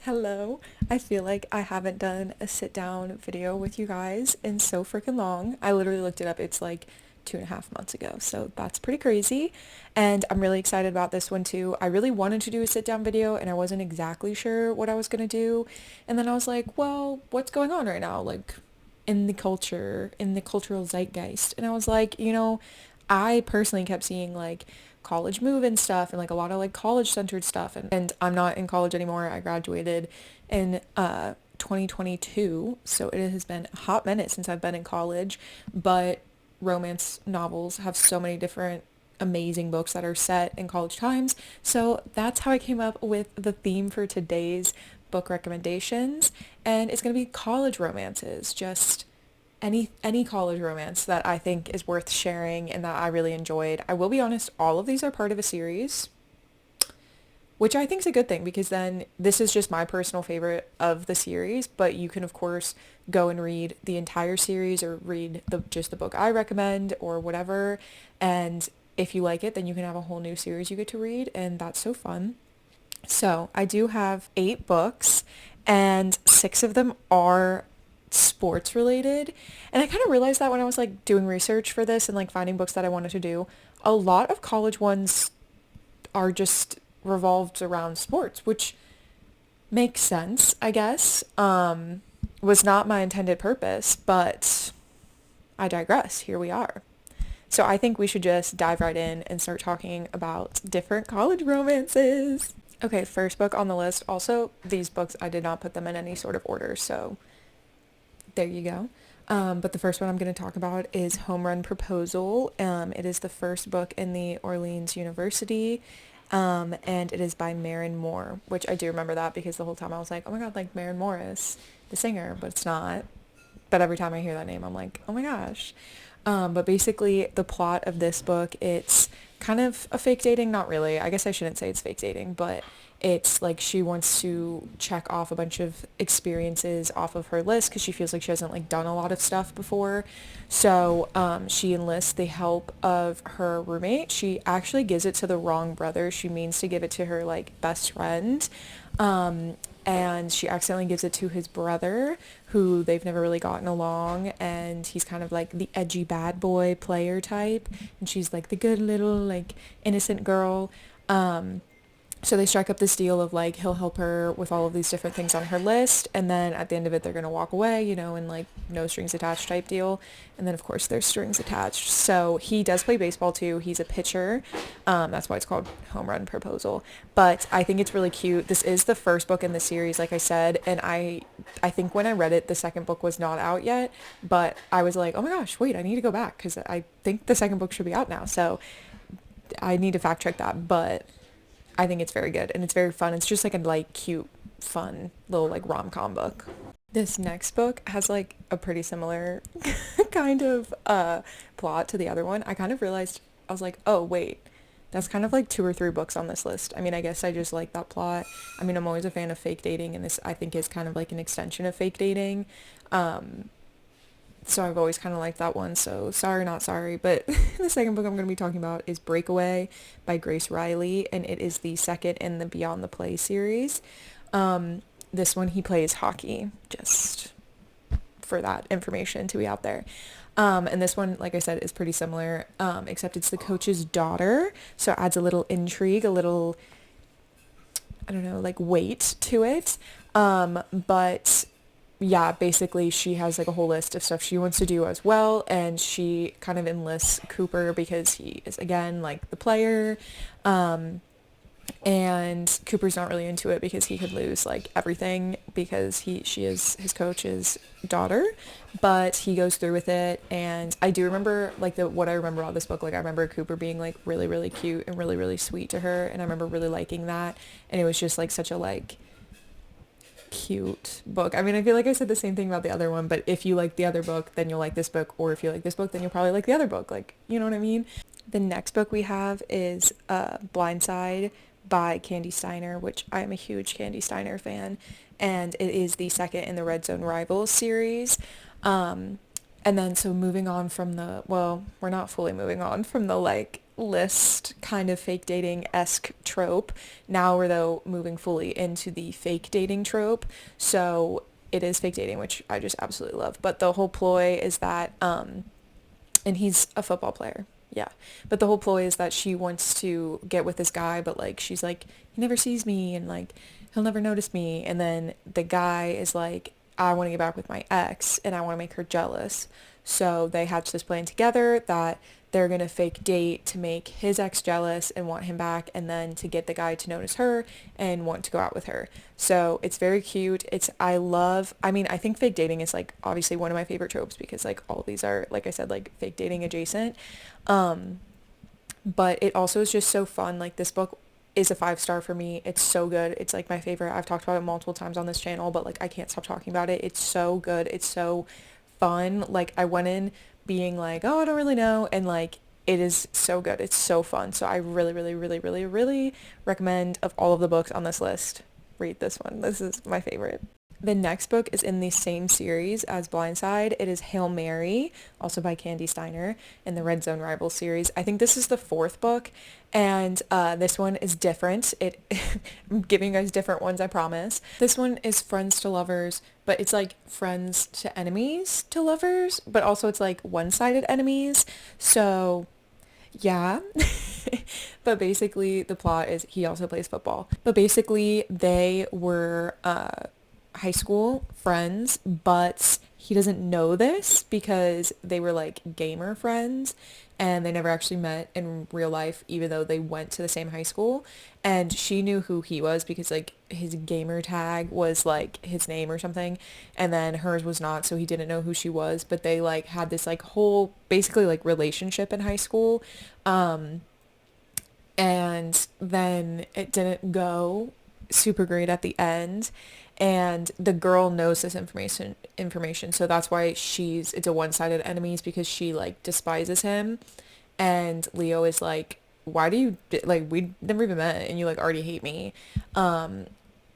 Hello. I feel like I haven't done a sit down video with you guys in so freaking long. I literally looked it up. It's like 2.5 months ago. So that's pretty crazy. And I'm really excited about this one too. I really wanted to do a sit down video and I wasn't exactly sure what I was going to do. And then I was like, well, what's going on right now? Like in the culture, in the cultural zeitgeist. And I was like, I personally kept seeing like college move and stuff and like a lot of like college centered stuff and I'm not in college anymore. I graduated in 2022, so it has been a hot minute since I've been in college, but romance novels have so many different amazing books that are set in college times. So that's how I came up with the theme for today's book recommendations, and it's going to be college romances, just any college romance that I think is worth sharing and that I really enjoyed. I will be honest, all of these are part of a series, which I think is a good thing because then this is just my personal favorite of the series, but you can of course go and read the entire series or read just the book I recommend or whatever. And if you like it, then you can have a whole new series you get to read, and that's so fun. So I do have 8 books, and 6 of them are sports related. And I kind of realized that when I was like doing research for this and like finding books that I wanted to do, a lot of college ones are just revolved around sports, which makes sense, I guess. Was not my intended purpose, but I digress. Here we are. So I think we should just dive right in and start talking about different college romances. Okay, first book on the list. Also, these books, I did not put them in any sort of order, so there you go. But the first one I'm going to talk about is Home Run Proposal. It is the first book in the Orleans University, and it is by Maren Moore, which I do remember that because the whole time I was like, oh my god, like Maren Moore is the singer, but it's not. But every time I hear that name, I'm like, oh my gosh. But basically, the plot of this book, it's kind of a fake dating, not really. I guess I shouldn't say it's fake dating, but it's like she wants to check off a bunch of experiences off of her list because she feels like she hasn't like done a lot of stuff before. So she enlists the help of her roommate. She actually gives it to the wrong brother. She means to give it to her like best friend. And she accidentally gives it to his brother, who they've never really gotten along, and he's kind of like the edgy bad boy player type, and she's like the good little like innocent girl. So they strike up this deal of like he'll help her with all of these different things on her list, and then at the end of it they're gonna walk away, and like no strings attached type deal. And then of course there's strings attached. So he does play baseball too. He's a pitcher. That's why it's called Home Run Proposal. But I think it's really cute. This is the first book in the series, like I said, and I think when I read it, the second book was not out yet, but I was like, oh my gosh, wait, I need to go back because I think the second book should be out now. So I need to fact check that, but I think it's very good and it's very fun. It's just like a like cute, fun little like rom-com book. This next book has like a pretty similar kind of plot to the other one. I kind of realized, I was like, oh wait, that's kind of like 2 or 3 books on this list. I mean, I guess I just like that plot. I mean, I'm always a fan of fake dating, and this I think is kind of like an extension of fake dating. So I've always kind of liked that one, so sorry not sorry. But the second book I'm going to be talking about is Breakaway by Grace Reilly, and it is the second in the Beyond the Play series. This one he plays hockey, just for that information to be out there. And this one, like I said, is pretty similar, except it's the coach's daughter, so it adds a little intrigue, a little, I don't know, like weight to it. But yeah, basically she has like a whole list of stuff she wants to do as well, and she kind of enlists Cooper because he is again like the player, and Cooper's not really into it because he could lose like everything because she is his coach's daughter, but he goes through with it. And I do remember like what I remember about this book, like I remember Cooper being like really really cute and really really sweet to her, and I remember really liking that, and it was just like such a like cute book. I mean, I feel like I said the same thing about the other one, but if you like the other book, then you'll like this book, or if you like this book, then you'll probably like the other book, like, you know what I mean? The next book we have is Blindside by Kandi Steiner, which I am a huge Kandi Steiner fan, and it is the second in the Red Zone Rivals series. And then so moving on from the, well, we're not fully moving on from the like list kind of fake dating-esque trope. Now we're though moving fully into the fake dating trope. So it is fake dating, which I just absolutely love. But the whole ploy is that, and he's a football player. Yeah. But the whole ploy is that she wants to get with this guy, but like she's like, he never sees me and like he'll never notice me. And then the guy is like, I want to get back with my ex and I want to make her jealous. So they hatch this plan together that they're going to fake date to make his ex jealous and want him back, and then to get the guy to notice her and want to go out with her. So it's very cute. I mean, I think fake dating is like obviously one of my favorite tropes because like all of these are, like I said, like fake dating adjacent. Um, but it also is just so fun. Like this book is a 5 star for me. It's so good. It's like my favorite. I've talked about it multiple times on this channel, but like I can't stop talking about it. It's so good. It's so fun. Like I went in being like, oh, I don't really know, and like it is so good. It's so fun. So I really, really, really, really, really recommend, of all of the books on this list, read this one. This is my favorite. The next book is in the same series as Blindside. It is Hail Mary, also by Kandi Steiner, in the Red Zone Rivals series. I think this is the 4th book, and this one is different. I'm giving you guys different ones, I promise. This one is friends to lovers, but it's like friends to enemies to lovers, but also it's like one-sided enemies. So yeah. But basically the plot is he also plays football. But basically they were high school friends, but he doesn't know this because they were like gamer friends and they never actually met in real life, even though they went to the same high school. And she knew who he was because like his gamer tag was like his name or something, and then hers was not, so he didn't know who she was. But they like had this like whole basically like relationship in high school. And then it didn't go super great at the end, and the girl knows this information, so that's why it's a one-sided enemies, because she like despises him, and Leo is like, why do you like, we never even met and you like already hate me.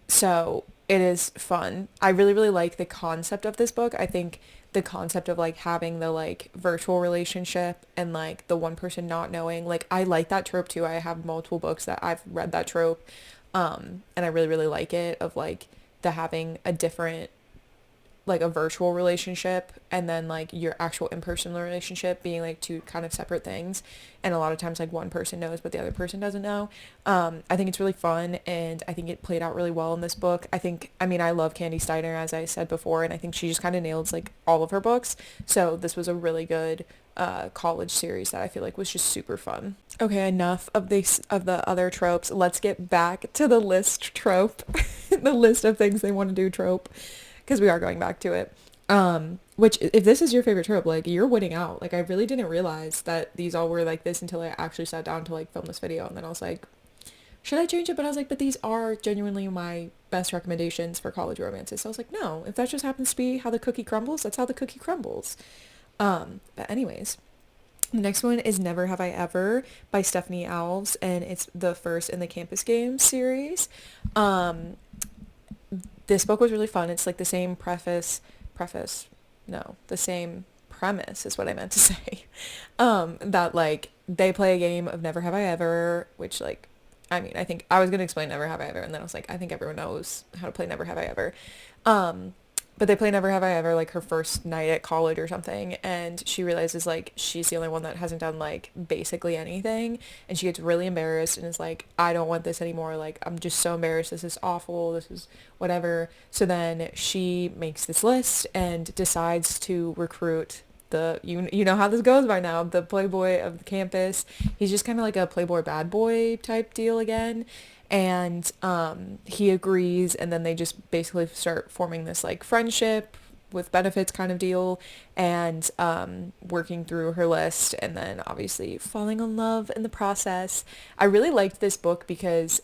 So it is fun. I really, really like the concept of this book. I think the concept of like having the like virtual relationship and like the one person not knowing, like I like that trope too. I have multiple books that I've read that trope. And I really, really like it, of like the having a different, like a virtual relationship and then like your actual in-person relationship being like two kind of separate things, and a lot of times like one person knows but the other person doesn't know. I think it's really fun, and I think it played out really well in this book. I mean I love Kandi Steiner, as I said before, and I think she just kind of nails like all of her books, so this was a really good college series that I feel like was just super fun. Okay, enough of the other tropes. Let's get back to the list trope. The list of things they want to do trope, because we are going back to it. Which, if this is your favorite trope, like, you're winning out. Like, I really didn't realize that these all were like this until I actually sat down to like film this video, and then I was like, should I change it? But I was like, but these are genuinely my best recommendations for college romances. So I was like, no, if that just happens to be how the cookie crumbles, that's how the cookie crumbles. But anyways, the next one is Never Have I Ever by Stephanie Alves, and it's the first in the Campus Games series. This book was really fun. It's like the same the same premise is what I meant to say. That like they play a game of Never Have I Ever, which like, I mean, I think I was going to explain Never Have I Ever, and then I was like, I think everyone knows how to play Never Have I Ever. But they play Never Have I Ever like her first night at college or something, and she realizes like she's the only one that hasn't done like basically anything, and she gets really embarrassed and is like, I don't want this anymore, like I'm just so embarrassed, this is awful, this is whatever. So then she makes this list and decides to recruit the, you know how this goes by now, the playboy of the campus. He's just kind of like a playboy bad boy type deal again, and he agrees, and then they just basically start forming this like friendship with benefits kind of deal, and working through her list, and then obviously falling in love in the process. I really liked this book because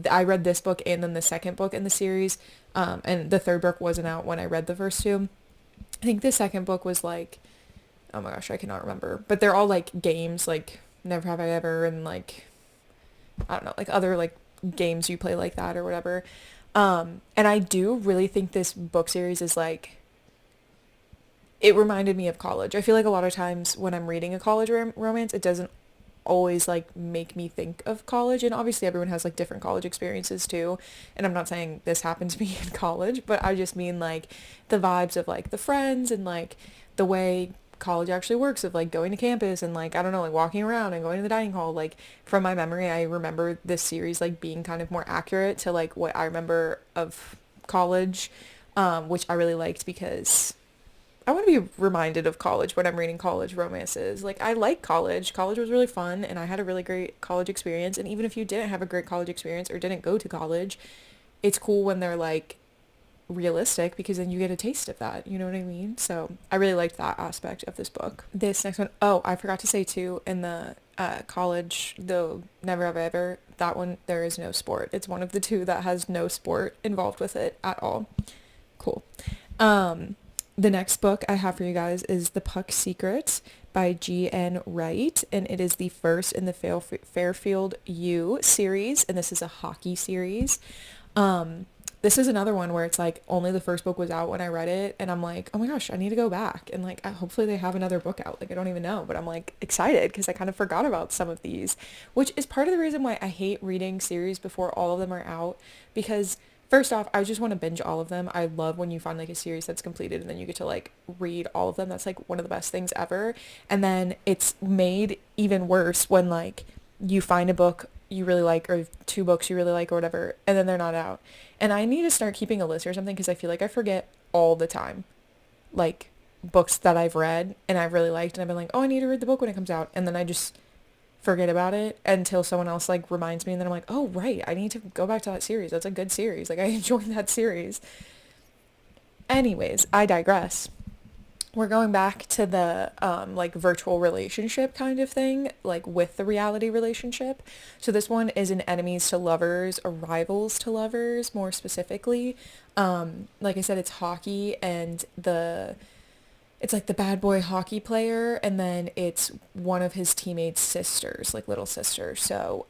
I read this book and then the second book in the series, and the third book wasn't out when I read the first two. I think the second book was like, oh my gosh, I cannot remember, but they're all like games, like Never Have I Ever, and like, I don't know, like other like games you play like that or whatever. And I do really think this book series is like it reminded me of college. I feel like a lot of times when I'm reading a college romance, it doesn't always like make me think of college, and obviously everyone has like different college experiences too, and I'm not saying this happened to me in college, but I just mean like the vibes of like the friends and like the way college actually works, of like going to campus and like I don't know, like walking around and going to the dining hall. Like from my memory, I remember this series like being kind of more accurate to like what I remember of college, which I really liked because I want to be reminded of college when I'm reading college romances. Like, I like college. College was really fun, and I had a really great college experience. And even if you didn't have a great college experience or didn't go to college, it's cool when they're like realistic, because then you get a taste of that. You know what I mean? So I really liked that aspect of this book. This next one, oh, I forgot to say too, in the college, the Never Have I Ever, that one, there is no sport. It's one of the two that has no sport involved with it at all. Cool. The next book I have for you guys is The Puck Secret by G.N. Wright, and it is the first in the Fairfield U series, and this is a hockey series. This is another one where it's like only the first book was out when I read it, and I'm like, oh my gosh, I need to go back, and like hopefully they have another book out. Like I don't even know, but I'm like excited because I kind of forgot about some of these, which is part of the reason why I hate reading series before all of them are out, because first off, I just want to binge all of them. I love when you find like a series that's completed and then you get to like read all of them. That's like one of the best things ever. And then it's made even worse when like you find a book you really like, or two books you really like or whatever, and then they're not out. And I need to start keeping a list or something, because I feel like I forget all the time, like books that I've read and I've really liked, and I've been like, oh, I need to read the book when it comes out, and then I just forget about it until someone else like reminds me, and then I'm like, oh right, I need to go back to that series. That's a good series. Like I enjoyed that series. Anyways, I digress. We're going back to the like virtual relationship kind of thing, like with the reality relationship. So this one is an enemies to lovers, or rivals to lovers more specifically. Like I said, it's hockey, and it's like the bad boy hockey player, and then it's one of his teammates' sisters, like little sister. So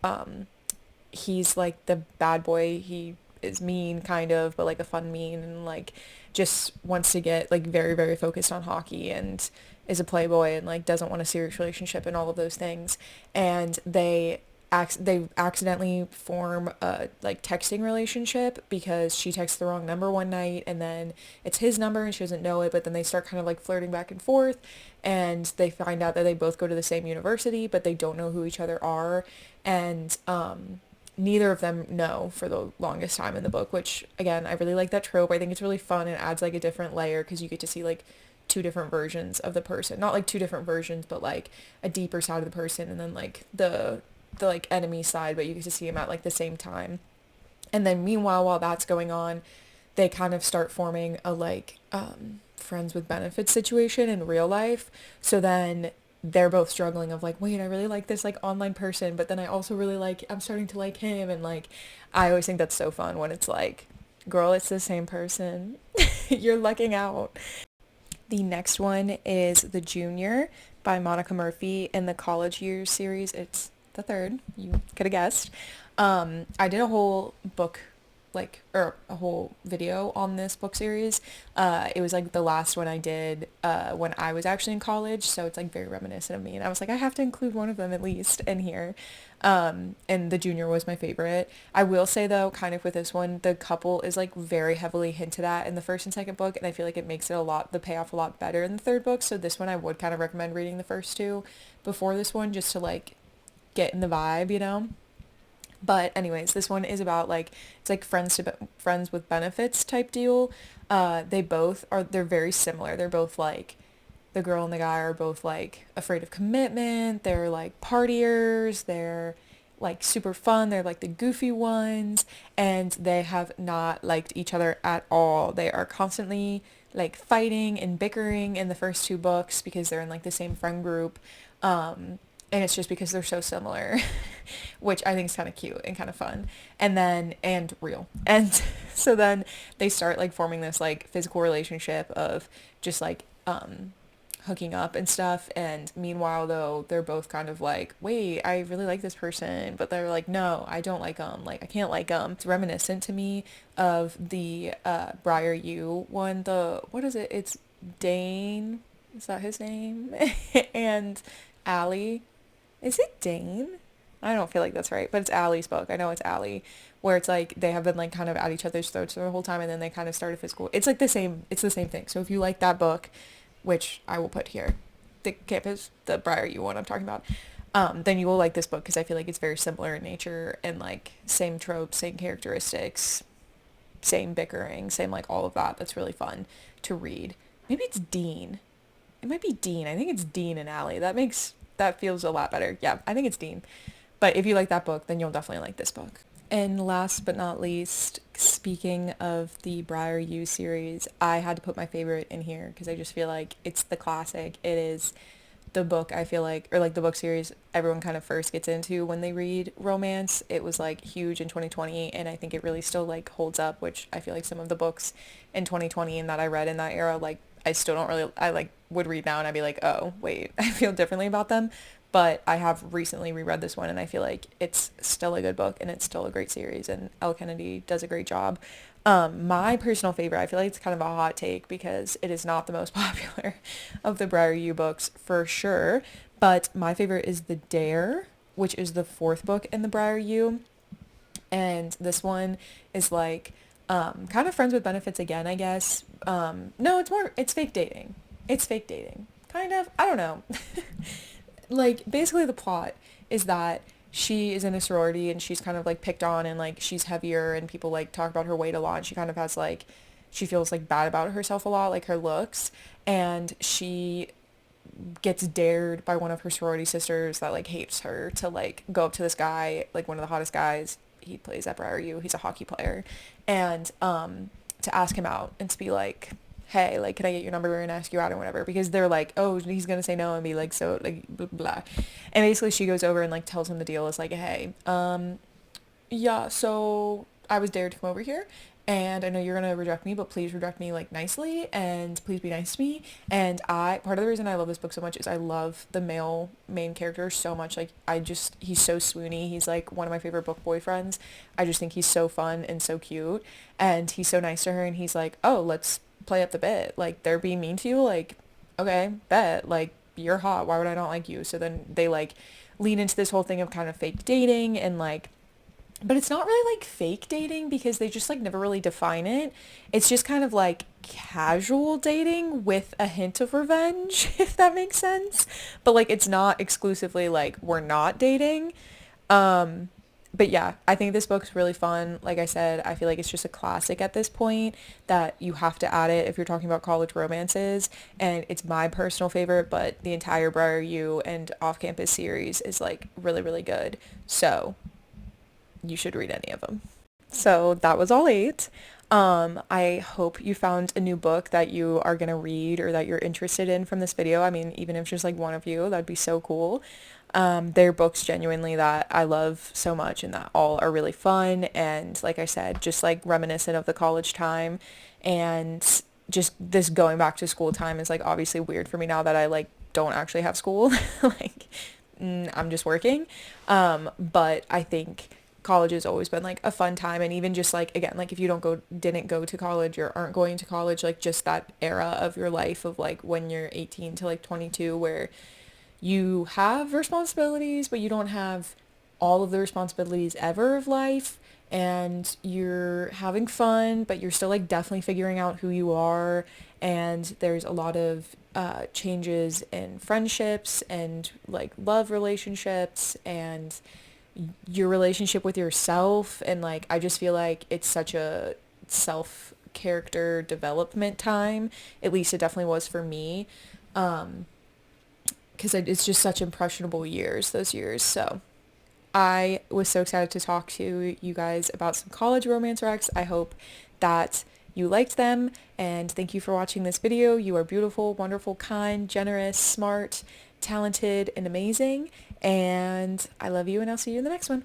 he's like the bad boy. He is mean kind of, but like a fun mean, and like just wants to get like very, very focused on hockey, and is a playboy, and like doesn't want a serious relationship and all of those things. And they accidentally form a like texting relationship, because she texts the wrong number one night, and then it's his number and she doesn't know it, but then they start kind of like flirting back and forth, and they find out that they both go to the same university, but they don't know who each other are. And neither of them know for the longest time in the book, which again, I really like that trope. I think it's really fun. It adds like a different layer, because you get to see like two different versions of the person, not like two different versions, but like a deeper side of the person, and then like the like enemy side, but you get to see them at like the same time. And then meanwhile, while that's going on, they kind of start forming a like friends with benefits situation in real life. So then they're both struggling of like, wait, I really like this like online person, but then I also really like, I'm starting to like him. And like, I always think that's so fun when it's like, girl, it's the same person. You're lucking out. The next one is The Junior by Monica Murphy in the College Years series. It's the third. You could have guessed. I did a whole book, like, or a whole video on this book series. It was like the last one I did when I was actually in college, so it's like very reminiscent of me. And I was like, I have to include one of them at least in here. And The Junior was my favorite. I will say though, kind of with this one, the couple is like very heavily hinted at in the first and second book, and I feel like it makes it the payoff a lot better in the third book. So this one I would kind of recommend reading the first two before this one, just to like get in the vibe, you know? But anyways, this one is about like, it's like friends with benefits type deal. They're very similar. They're both like, the girl and the guy are both like afraid of commitment. They're like partiers. They're like super fun. They're like the goofy ones, and they have not liked each other at all. They are constantly like fighting and bickering in the first two books, because they're in like the same friend group. And it's just because they're so similar, which I think is kind of cute and kind of fun, and real. And so then they start like forming this like physical relationship of just like hooking up and stuff. And meanwhile though, they're both kind of like, wait, I really like this person, but they're like, no, I don't like them, like I can't like them. It's reminiscent to me of the Briar U one. What is it, it's Dane, is that his name? And Allie. Is it Dane? I don't feel like that's right, but it's Allie's book. I know it's Allie, where it's like they have been like kind of at each other's throats the whole time, and then they kind of start a physical. It's like the same. It's the same thing. So if you like that book, which I will put here, the campus, the Briar U one I'm talking about, then you will like this book because I feel like it's very similar in nature and like same tropes, same characteristics, same bickering, same like all of that. That's really fun to read. Maybe it's Dean. It might be Dean. I think it's Dean and Allie. That feels a lot better. Yeah, I think it's Dean. But if you like that book, then you'll definitely like this book. And last but not least, speaking of the Briar U series, I had to put my favorite in here because I just feel like it's the classic. It is the book I feel like, or like the book series everyone kind of first gets into when they read romance. It was like huge in 2020, and I think it really still like holds up, which I feel like some of the books in 2020 and that I read in that era, like I still don't really, I like would read now and I'd be like, oh wait, I feel differently about them. But I have recently reread this one and I feel like it's still a good book and it's still a great series, and Elle Kennedy does a great job. My personal favorite, I feel like it's kind of a hot take because it is not the most popular of the Briar U books for sure, but my favorite is The Dare, which is the fourth book in the Briar U. And this one is like kind of friends with benefits again, I guess. No, it's fake dating. It's fake dating. Kind of. I don't know. Like, basically the plot is that she is in a sorority and she's kind of like picked on and like she's heavier and people like talk about her weight a lot, and she kind of has like, she feels like bad about herself a lot, like her looks, and she gets dared by one of her sorority sisters that like hates her to like go up to this guy, like one of the hottest guys. He plays at Briar U. He's a hockey player, and to ask him out and to be like, hey, like, can I get your number and ask you out or whatever? Because they're like, oh, he's gonna say no and be like, so like blah, blah. And basically she goes over and like tells him the deal is like, hey, yeah, so I was dared to come over here, and I know you're gonna reject me, but please reject me like nicely, and please be nice to me. And part of the reason I love this book so much is I love the male main character so much. Like, he's so swoony. He's like one of my favorite book boyfriends. I just think he's so fun and so cute, and he's so nice to her, and he's like, oh, let's play up the bit. Like, they're being mean to you, like, okay, bet, like, you're hot, why would I not like you? So then they like lean into this whole thing of kind of fake dating, and like, but it's not really like fake dating because they just like never really define it. It's just kind of like casual dating with a hint of revenge, if that makes sense. But like, it's not exclusively like we're not dating. But yeah, I think this book's really fun. Like I said, I feel like it's just a classic at this point that you have to add it if you're talking about college romances. And it's my personal favorite, but the entire Briar U and Off-Campus series is like really, really good. So you should read any of them. So that was all 8. I hope you found a new book that you are going to read or that you're interested in from this video. I mean, even if just like one of you, that'd be so cool. They're books genuinely that I love so much and that all are really fun. And like I said, just like reminiscent of the college time, and just this going back to school time is like obviously weird for me now that I like don't actually have school. Like, I'm just working. But I think college has always been like a fun time, and even just like, again, like if you didn't go to college or aren't going to college, like just that era of your life of like when you're 18 to like 22 where you have responsibilities but you don't have all of the responsibilities ever of life, and you're having fun but you're still like definitely figuring out who you are, and there's a lot of changes in friendships and like love relationships and your relationship with yourself, and like I just feel like it's such a self character development time. At least it definitely was for me, because it's just such impressionable years, those years. So I was so excited to talk to you guys about some college romance recs. I hope that you liked them, and thank you for watching this video. You are beautiful, wonderful, kind, generous, smart, talented, and amazing, and I love you, and I'll see you in the next one.